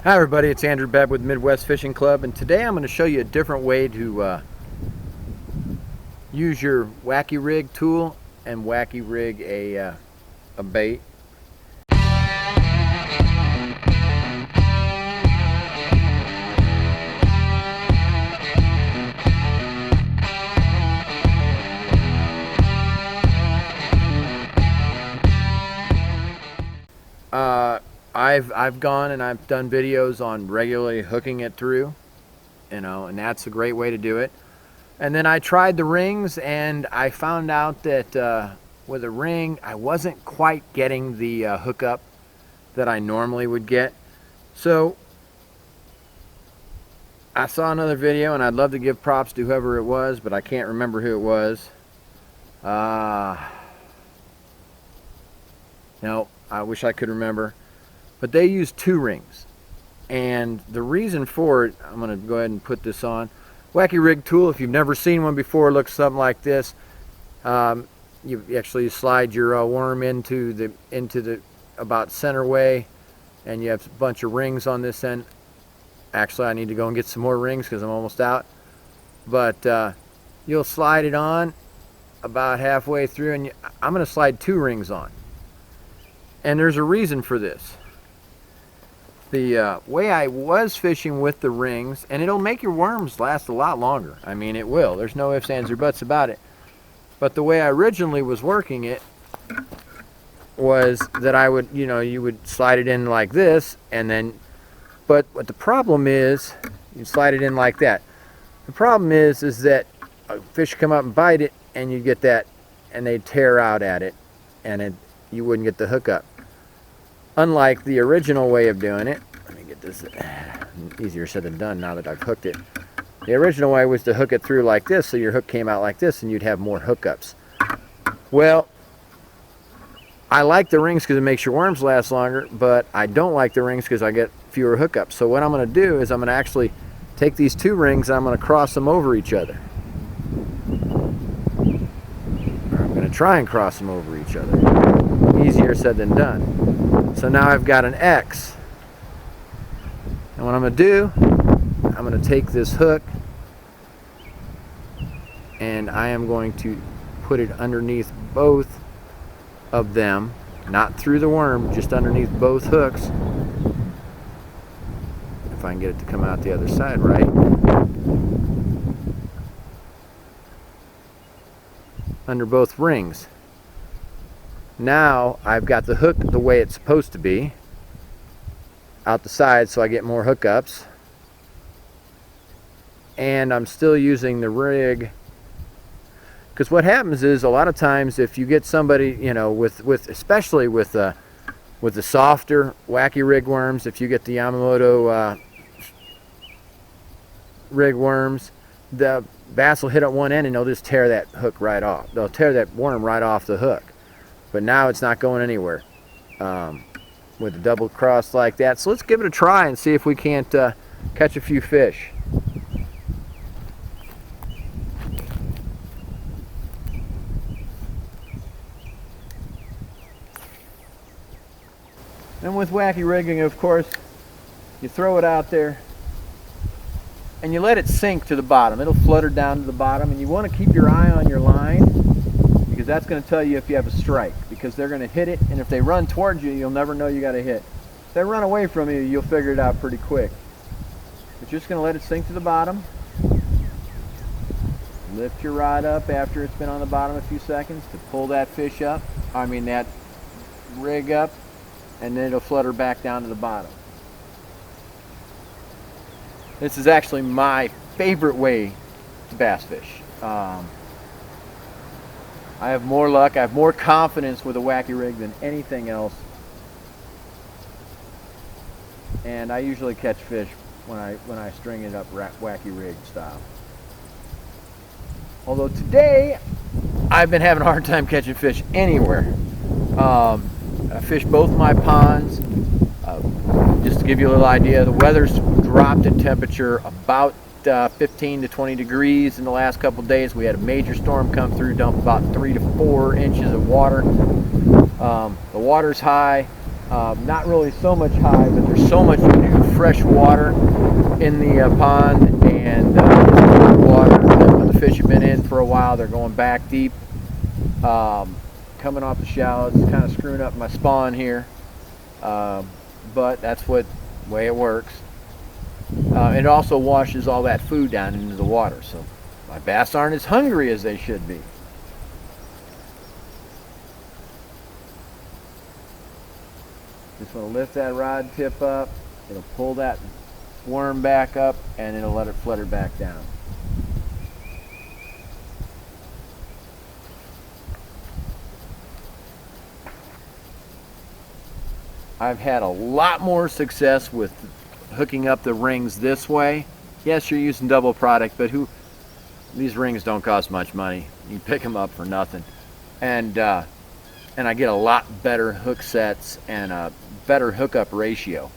Hi everybody, it's Andrew Bebb with Midwest Fishing Club, and today I'm going to show you a different way to use your Wacky rig tool and Wacky rig a bait. I've gone and I've done videos on regularly hooking it through, and that's a great way to do it. And then I tried the rings, and I found out that with a ring I wasn't quite getting the hookup that I normally would get. So I saw another video, and I'd love to give props to whoever it was, but I can't remember who it was. No, I wish I could remember. But they use 2 rings, and the reason for it, I'm going to go ahead and put this on. Wacky rig tool, if you've never seen one before, looks something like this. You actually slide your worm into the about center way, and you have a bunch of rings on this end. Actually, I need to go and get some more rings because I'm almost out. But you'll slide it on about halfway through, and I'm going to slide 2 rings on. And there's a reason for this. The way I was fishing with the rings, and it'll make your worms last a lot longer. I mean, it will. There's no ifs, ands, or buts about it. But the way I originally was working it was that I would, you would slide it in like this, and then, but what the problem is, you slide it in like that. The problem is that a fish come up and bite it, and you get that, and they tear out at it, and you wouldn't get the hookup. Unlike the original way of doing it, let me get this, easier said than done now that I've hooked it. The original way was to hook it through like this, so your hook came out like this, and you'd have more hookups. Well, I like the rings because it makes your worms last longer, but I don't like the rings because I get fewer hookups. So what I'm going to do is I'm going to actually take these 2 rings and I'm going to cross them over each other. Or I'm going to try and cross them over each other. Easier said than done. So now I've got an X. And what I'm going to do, I'm going to take this hook and I am going to put it underneath both of them, not through the worm, just underneath both hooks. If I can get it to come out the other side right. Under both rings. Now I've got the hook the way it's supposed to be, out the side, so I get more hookups. And I'm still using the rig, because what happens is a lot of times if you get somebody, especially with the softer Wacky rig worms, if you get the Yamamoto rig worms, the bass will hit at one end and they'll just tear that hook right off. They'll tear that worm right off the hook. But now it's not going anywhere with a double cross like that. So let's give it a try and see if we can't catch a few fish. And with Wacky rigging, of course, you throw it out there and you let it sink to the bottom. It'll flutter down to the bottom, and you want to keep your eye on your line, because that's going to tell you if you have a strike, because they're going to hit it, and if they run towards you, you'll never know you got a hit. If they run away from you, you'll figure it out pretty quick. But you're just going to let it sink to the bottom. Lift your rod up after it's been on the bottom a few seconds to pull that fish up, that rig up, and then it'll flutter back down to the bottom. This is actually my favorite way to bass fish. I have more luck, I have more confidence with a Wacky rig than anything else. And I usually catch fish when I string it up Wacky rig style. Although today, I've been having a hard time catching fish anywhere. I fish both my ponds. Just to give you a little idea, the weather's dropped in temperature about 15 to 20 degrees in the last couple of days. We had a major storm come through, dump about 3 to 4 inches of water. The water's high, not really so much high, but there's so much new fresh water in the pond, and it's water that the fish have been in for a while. They're going back deep, coming off the shallows. It's kind of screwing up my spawn here, but that's what way it works. It also washes all that food down into the water, so my bass aren't as hungry as they should be. Just want to lift that rod tip up. It'll pull that worm back up, and it'll let it flutter back down. I've had a lot more success with hooking up the rings this way. Yes, you're using double product, but these rings don't cost much money. You pick them up for nothing, and I get a lot better hook sets and a better hookup ratio.